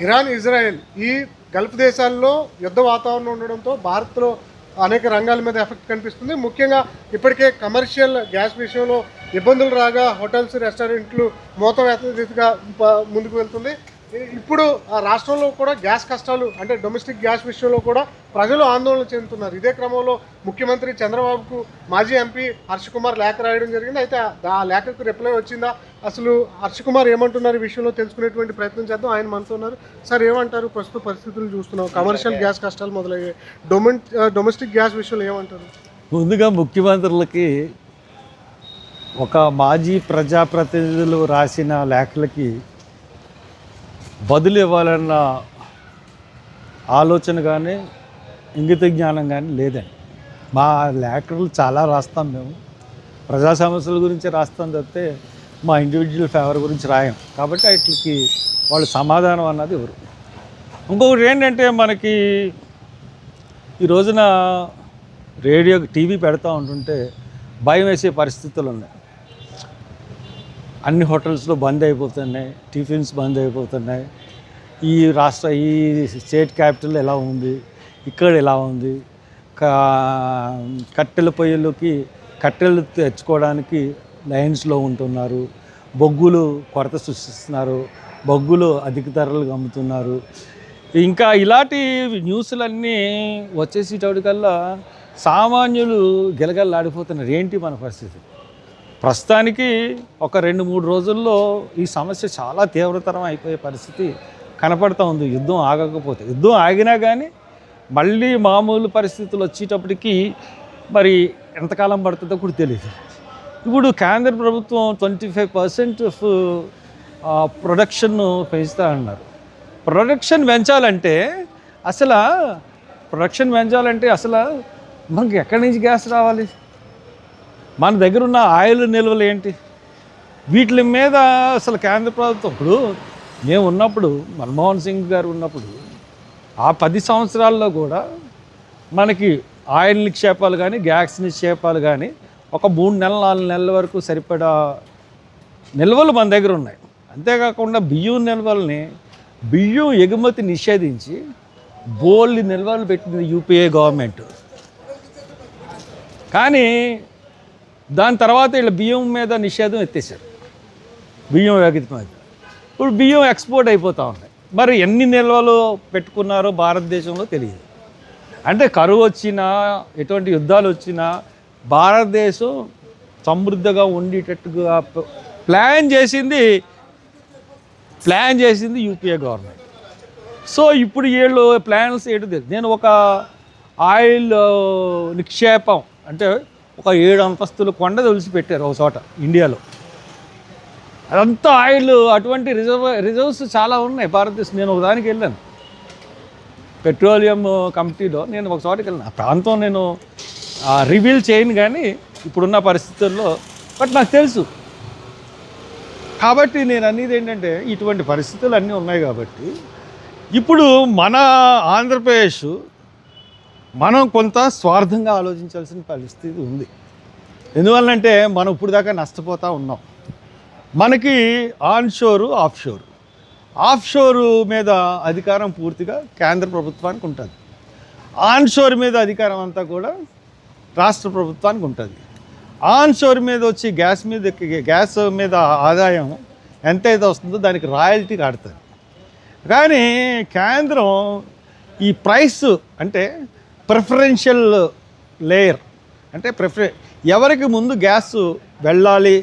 Iran, Israel ఈ Gulf దేశాల్లో యుద్ధ వాతావరణం ఉండడంతో భారత్లో అనేక రంగాల మీద ఎఫెక్ట్ కనిపిస్తుంది. ముఖ్యంగా ఇప్పటికే కమర్షియల్ గ్యాస్ విషయంలో ఇబ్బందులు రాగా హోటల్స్, రెస్టారెంట్లు మూతవేత రీతిగా ముందుకు వెళ్తుంది. ఇప్పుడు ఆ రాష్ట్రంలో కూడా గ్యాస్ కష్టాలు అంటే డొమెస్టిక్ గ్యాస్ విషయంలో కూడా ప్రజలు ఆందోళన చెందుతున్నారు. ఇదే క్రమంలో ముఖ్యమంత్రి చంద్రబాబుకు మాజీ ఎంపీ హర్ష కుమార్ లేఖ రాయడం జరిగింది. అయితే ఆ లేఖకు రిప్లై వచ్చిందా, అసలు హర్ష కుమార్ ఏమంటున్నారు ఈ విషయంలో తెలుసుకునేటువంటి ప్రయత్నం చేద్దాం. ఆయన మనతో ఉన్నారు. సార్, ఏమంటారు? ప్రస్తుత పరిస్థితులు చూస్తున్నాం, కమర్షియల్ గ్యాస్ కష్టాలు మొదలయ్యాయి. డొమెస్టిక్ గ్యాస్ విషయంలో ఏమంటారు? ముందుగా ముఖ్యమంత్రులకి ఒక మాజీ ప్రజాప్రతినిధులు రాసిన లేఖలకి బదులు ఇవ్వాలన్న ఆలోచన కానీ ఇంగిత జ్ఞానం కానీ లేదండి. మా లేఖలు చాలా రాస్తాం, మేము ప్రజా సమస్యల గురించి రాస్తాం తప్పితే మా ఇండివిజువల్ ఫేవర్ గురించి రాయం. కాబట్టి వాటికి వాళ్ళు సమాధానం అన్నది ఎవరు. ఇంకొకటి ఏంటంటే, మనకి ఈ రోజున రేడియో టీవీ పెడతా ఉంటుంటే భయం వేసే పరిస్థితులు ఉన్నాయి. అన్ని హోటల్స్లో బంద్ అయిపోతున్నాయి, టిఫిన్స్ బంద్ అయిపోతున్నాయి. ఈ స్టేట్ క్యాపిటల్ ఎలా ఉంది, ఇక్కడ ఎలా ఉంది, కట్టెల పొయ్యిలోకి కట్టెలు తెచ్చుకోవడానికి లైన్స్లో ఉంటున్నారు, బొగ్గులు కొరత సృష్టిస్తున్నారు, బొగ్గులు అధిక ధరలకు అమ్ముతున్నారు. ఇంకా ఇలాంటి న్యూస్లన్నీ వచ్చేసేటప్పటికల్లా సామాన్యులు గిలగల్లాడిపోతున్నారు. ఏంటి మన పరిస్థితి? ప్రస్తుతానికి ఒక 2-3 రోజుల్లో ఈ సమస్య చాలా తీవ్రతరం అయిపోయే పరిస్థితి కనపడుతూ ఉంది. యుద్ధం ఆగకపోతే, యుద్ధం ఆగినా కానీ మళ్ళీ మామూలు పరిస్థితులు వచ్చేటప్పటికి మరి ఎంతకాలం పడుతుందో కూడా తెలియదు. ఇప్పుడు కేంద్ర ప్రభుత్వం 25% ప్రొడక్షన్ పెంచుతా అన్నారు. ప్రొడక్షన్ పెంచాలంటే అసలు మనకి ఎక్కడి నుంచి గ్యాస్ రావాలి? మన దగ్గర ఉన్న ఆయిల్ నిల్వలు ఏంటి? వీటి మీద అసలు కేంద్ర ప్రభుత్వం, ఇప్పుడు మేము ఉన్నప్పుడు, మన్మోహన్ సింగ్ గారు ఉన్నప్పుడు ఆ 10 సంవత్సరాల్లో కూడా మనకి ఆయిల్ నిక్షేపాలు కానీ గ్యాస్ నిక్షేపాలు కానీ ఒక 3-4 నెలల వరకు సరిపడా నిల్వలు మన దగ్గర ఉన్నాయి. అంతేకాకుండా బియ్యం ఎగుమతి నిషేధించి బోల్డ్ నిల్వలు పెట్టింది యూపీఏ గవర్నమెంట్. కానీ దాని తర్వాత వీళ్ళ బియ్యం మీద నిషేధం ఎత్తేసారు, బియ్యం ఎగుమతి మీద. ఇప్పుడు బియ్యం ఎక్స్పోర్ట్ అయిపోతూ ఉన్నాయి. మరి ఎన్ని నిల్వలు పెట్టుకున్నారో భారతదేశంలో తెలియదు. అంటే కరువు వచ్చినా, ఎటువంటి యుద్ధాలు వచ్చినా భారతదేశం సమృద్ధిగా ఉండేటట్టుగా ప్లాన్ చేసింది యూపీఏ గవర్నమెంట్. సో ఇప్పుడు వీళ్ళు ప్లాన్స్ ఏంటో తెలియదు. నేను ఒక ఆయిల్ నిక్షేపం అంటే ఒక 7 అంతస్తుల కొండ తెలిసిపెట్టారు ఒక చోట ఇండియాలో. అదంతా ఆయిల్, అటువంటి రిజర్వ్స్ చాలా ఉన్నాయి భారతదేశం. నేను ఒకదానికి వెళ్ళాను, పెట్రోలియం కమిటీలో నేను ఒక చోటకి వెళ్ళాను. ఆ ప్రాంతం నేను రివీల్ చేయను కానీ ఇప్పుడున్న పరిస్థితుల్లో, బట్ నాకు తెలుసు. కాబట్టి నేను అనేది ఏంటంటే, ఇటువంటి పరిస్థితులు అన్నీ ఉన్నాయి కాబట్టి ఇప్పుడు మన ఆంధ్రప్రదేశ్ మనం కొంత స్వార్థంగా ఆలోచించాల్సిన పరిస్థితి ఉంది. ఎందువల్లంటే మనం ఇప్పుడు దాకా నష్టపోతూ ఉన్నాం. మనకి ఆఫ్షోరు మీద అధికారం పూర్తిగా కేంద్ర ప్రభుత్వానికి ఉంటుంది. ఆన్షోర్ మీద అధికారం అంతా కూడా రాష్ట్ర ప్రభుత్వానికి ఉంటుంది. ఆన్షోర్ మీద వచ్చి గ్యాస్ మీద ఆదాయం ఎంతైతే వస్తుందో దానికి రాయల్టీ కడుతుంది. కానీ కేంద్రం ఈ ప్రైస్ అంటే ప్రిఫరెన్షియల్ లేయర్ అంటే ఎవరికి ముందు గ్యాస్ వెళ్ళాలి,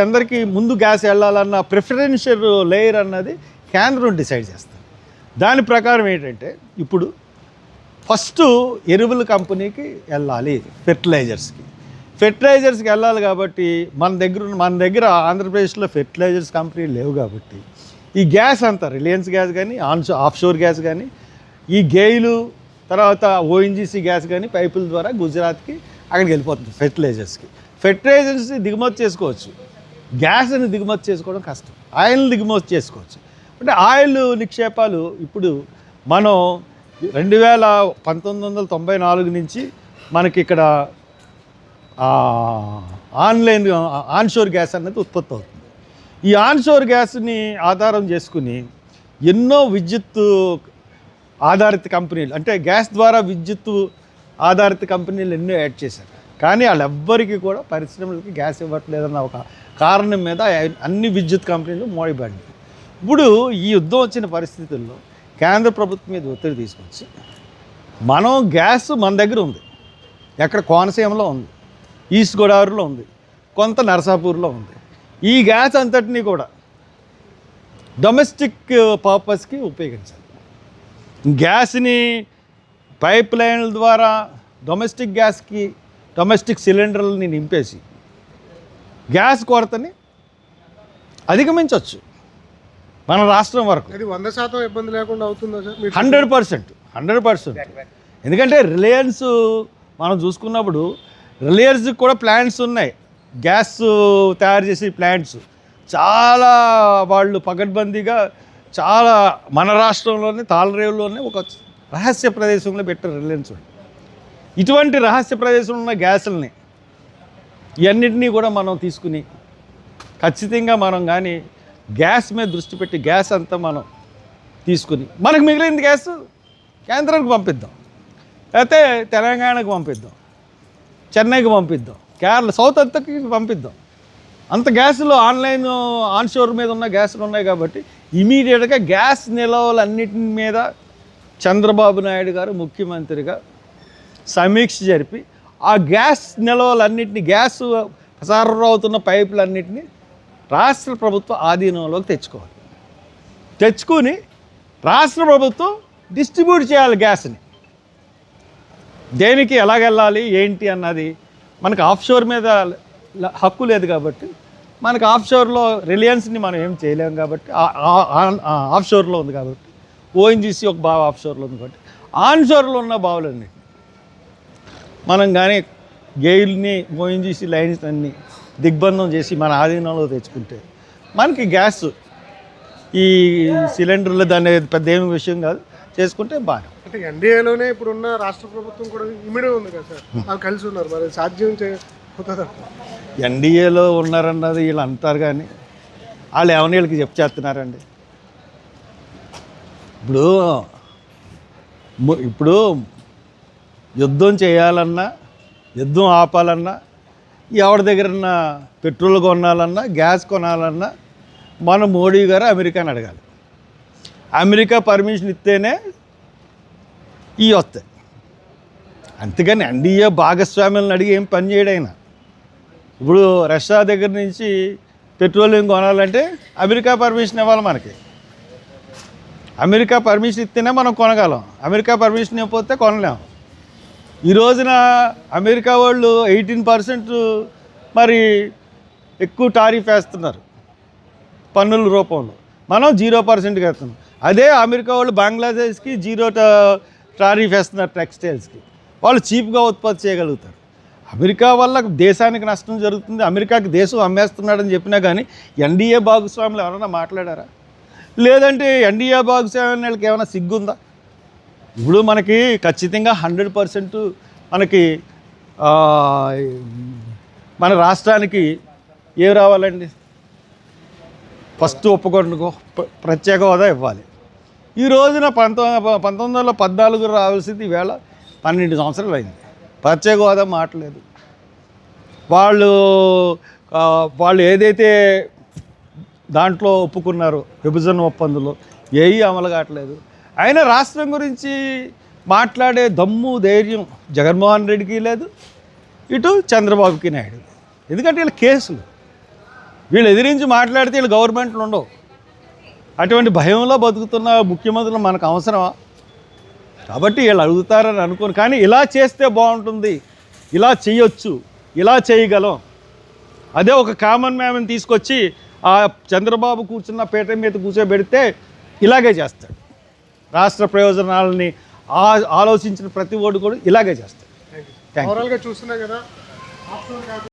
అందరికీ ముందు గ్యాస్ వెళ్ళాలన్న ప్రిఫరెన్షియల్ లేయర్ అన్నది కేంద్రం డిసైడ్ చేస్తుంది. దాని ప్రకారం ఏంటంటే, ఇప్పుడు ఫస్ట్ ఎరువుల కంపెనీకి వెళ్ళాలి, ఫెర్టిలైజర్స్కి వెళ్ళాలి. కాబట్టి మన దగ్గర ఆంధ్రప్రదేశ్లో ఫెర్టిలైజర్స్ కంపెనీలు లేవు. కాబట్టి ఈ గ్యాస్ అంతా రిలయన్స్ గ్యాస్ కానీ, ఆఫ్షోర్ గ్యాస్ కానీ, ఈ గెయిలు తర్వాత ఓఎన్జీసీ గ్యాస్ కానీ పైపుల ద్వారా గుజరాత్కి అక్కడికి వెళ్ళిపోతుంది. ఫెర్టిలైజర్స్ని దిగుమతి చేసుకోవచ్చు, గ్యాస్ని దిగుమతి చేసుకోవడం కష్టం. ఆయిల్ని దిగుమతి చేసుకోవచ్చు. అంటే ఆయిల్ నిక్షేపాలు ఇప్పుడు మనం 1994 నుంచి మనకి ఇక్కడ ఆన్షోర్ గ్యాస్ అనేది ఉత్పత్తి అవుతుంది. ఈ ఆన్షోర్ గ్యాస్ని ఆధారం చేసుకుని ఎన్నో విద్యుత్ ఆధారిత కంపెనీలు, అంటే గ్యాస్ ద్వారా విద్యుత్ ఆధారిత కంపెనీలు ఎన్నో యాడ్ చేశారు. కానీ వాళ్ళెవ్వరికీ కూడా పరిశ్రమలకి గ్యాస్ ఇవ్వట్లేదన్న ఒక కారణం మీద అన్ని విద్యుత్ కంపెనీలు మోయబడినాయి. ఇప్పుడు ఈ యుద్ధం వచ్చిన పరిస్థితుల్లో కేంద్ర ప్రభుత్వం మీద ఒత్తిడి తీసుకొచ్చి మనం గ్యాస్ మన దగ్గర ఉంది, ఎక్కడ కోనసీమలో ఉంది, ఈస్ట్ గోదావరిలో ఉంది, కొంత నరసాపూర్లో ఉంది. ఈ గ్యాస్ అంతటినీ కూడా డొమెస్టిక్ పర్పస్కి ఉపయోగించాలి. గ్యాస్ని పైప్ లైన్ల ద్వారా డొమెస్టిక్ గ్యాస్కి డొమెస్టిక్ సిలిండర్లని నింపేసి గ్యాస్ కొరతని అధిగమించవచ్చు మన రాష్ట్రం వరకు. ఇది 100% ఇబ్బంది లేకుండా అవుతుందా సార్? 100%. ఎందుకంటే రిలయన్స్ మనం చూసుకున్నప్పుడు రిలయన్స్కి కూడా ప్లాంట్స్ ఉన్నాయి, గ్యాస్ తయారు చేసే ప్లాంట్స్ చాలా. వాళ్ళు పకడ్బందీగా చాలా మన రాష్ట్రంలోనే తాళరేవులోనే ఒక రహస్య ప్రదేశంలో పెట్టారు రిలయన్స్. ఇటువంటి రహస్య ప్రదేశంలో ఉన్న గ్యాసుల్ని ఇవన్నిటినీ కూడా మనం తీసుకుని ఖచ్చితంగా మనం కానీ గ్యాస్ మీద దృష్టి పెట్టి గ్యాస్ అంతా మనం తీసుకుని మనకు మిగిలింది గ్యాస్ కేంద్రానికి పంపిద్దాం, లేకపోతే తెలంగాణకు పంపిద్దాం, చెన్నైకి పంపిద్దాం, కేరళ సౌత్ అంతకి పంపిద్దాం. అంత గ్యాసులు ఆన్షోర్ మీద ఉన్న గ్యాసులు ఉన్నాయి కాబట్టి ఇమీడియట్గా గ్యాస్ నిల్వలన్నిటి మీద చంద్రబాబు నాయుడు గారు ముఖ్యమంత్రిగా సమీక్ష జరిపి ఆ గ్యాస్ నిల్వలన్నింటినీ, గ్యాస్ ప్రసారమవుతున్న పైపులన్నింటినీ రాష్ట్ర ప్రభుత్వ ఆధీనంలోకి తెచ్చుకొని రాష్ట్ర ప్రభుత్వం డిస్ట్రిబ్యూట్ చేయాలి గ్యాస్ని. దేనికి ఎలాగెళ్ళాలి ఏంటి అన్నది మనకు ఆఫ్షోర్ మీద హక్కు లేదు కాబట్టి, మనకు ఆఫ్షోర్లో రిలయన్స్ని మనం ఏం చేయలేము కాబట్టి, ఆఫ్షోర్లో ఉంది కాబట్టి, ఓఎన్జీసీ ఒక బావి ఆఫ్షోర్లో ఉంది కాబట్టి ఆన్షోర్లో ఉన్న బావులన్నీ మనం కానీ గెయిల్ని ఓఎన్జీసీ లైన్స్ అన్ని దిగ్బంధం చేసి మన ఆధీనంలో తెచ్చుకుంటే మనకి గ్యాస్ ఈ సిలిండర్లు దాని పెద్ద ఏమి విషయం కాదు, చేసుకుంటే బాగా. అంటే ఎన్డీఏలోనే ఇప్పుడున్న రాష్ట్ర ప్రభుత్వం కూడా ఇమిడి ఉంది కదా సార్, వాళ్ళు కలిసి ఉన్నారు, మరి సాధ్యం అవుతుందా? ఎన్డీఏలో ఉన్నారన్నది వీళ్ళు అంటారు కానీ వాళ్ళు ఏమైనా వీళ్ళకి చేస్తున్నారండి. ఇప్పుడు యుద్ధం చేయాలన్నా, యుద్ధం ఆపాలన్నా, ఎవరి దగ్గరన్నా పెట్రోల్ కొనాలన్నా, గ్యాస్ కొనాలన్నా మన మోడీ గారు అమెరికాని అడగాలి. అమెరికా పర్మిషన్ ఇస్తేనే ఇవి వస్తాయి. అంతేగాని ఎన్డీఏ భాగస్వామ్యాలను అడిగి ఏం పని చేయడైనా. ఇప్పుడు రష్యా దగ్గర నుంచి పెట్రోలియం కొనాలంటే అమెరికా పర్మిషన్ ఇవ్వాలి మనకి. అమెరికా పర్మిషన్ ఇస్తేనే మనం కొనగలం, అమెరికా పర్మిషన్ ఇవ్వకపోతే కొనలేం. ఈ రోజున అమెరికా వాళ్ళు 18% మరి ఎక్కువ టారిఫ్ వేస్తున్నారు పన్నుల రూపంలో, మనం 0%కి వేస్తున్నాం. అదే అమెరికా వాళ్ళు బంగ్లాదేశ్కి 0 టారిఫ్ వేస్తున్నారు టెక్స్టైల్స్కి. వాళ్ళు చీప్గా ఉత్పత్తి చేయగలుగుతారు. అమెరికా వల్ల దేశానికి నష్టం జరుగుతుంది, అమెరికాకి దేశం అమ్మేస్తున్నాడని చెప్పినా కానీ ఎన్డీఏ భాగస్వాములు ఎవరైనా మాట్లాడారా? లేదంటే ఎన్డీఏ భాగస్వామ్యానికి ఏమైనా సిగ్గుందా? ఇప్పుడు మనకి ఖచ్చితంగా 100% మనకి మన రాష్ట్రానికి ఏం రావాలండి? ఫస్ట్ ఒప్పుకోండుకో ప్రత్యేక హోదా ఇవ్వాలి. ఈ రోజున 1914 రావాల్సింది ఈవేళ 12 సంవత్సరాలు అయింది. ప్రత్యేక హోదా మాట్లేదు. వాళ్ళు ఏదైతే దాంట్లో ఒప్పుకున్నారో విభజన ఒప్పందంలో ఏవి అమలు కావట్లేదు. అయినా రాష్ట్రం గురించి మాట్లాడే దమ్ము ధైర్యం జగన్మోహన్ రెడ్డికి లేదు, ఇటు చంద్రబాబుకి నాయుడు. ఎందుకంటే వీళ్ళ కేసులు, వీళ్ళు ఎదిరించి మాట్లాడితే వీళ్ళు గవర్నమెంట్లు ఉండవు. అటువంటి భయంలో బతుకుతున్న ముఖ్యమంత్రులు మనకు అవసరమా? కాబట్టి వీళ్ళు అడుగుతారని అనుకోను. కానీ ఇలా చేస్తే బాగుంటుంది, ఇలా చేయొచ్చు, ఇలా చేయగలం, అదే ఒక కామన్ మ్యాన్ని తీసుకొచ్చి ఆ చంద్రబాబు కూర్చున్న పీట మీద కూర్చోబెడితే ఇలాగే చేస్తాడు. రాష్ట్ర ప్రయోజనాలని ఆలోచించిన ప్రతి ఓడు కూడా ఇలాగే చేస్తాడు. ఓవరాల్గా చూస్తున్నా కదా.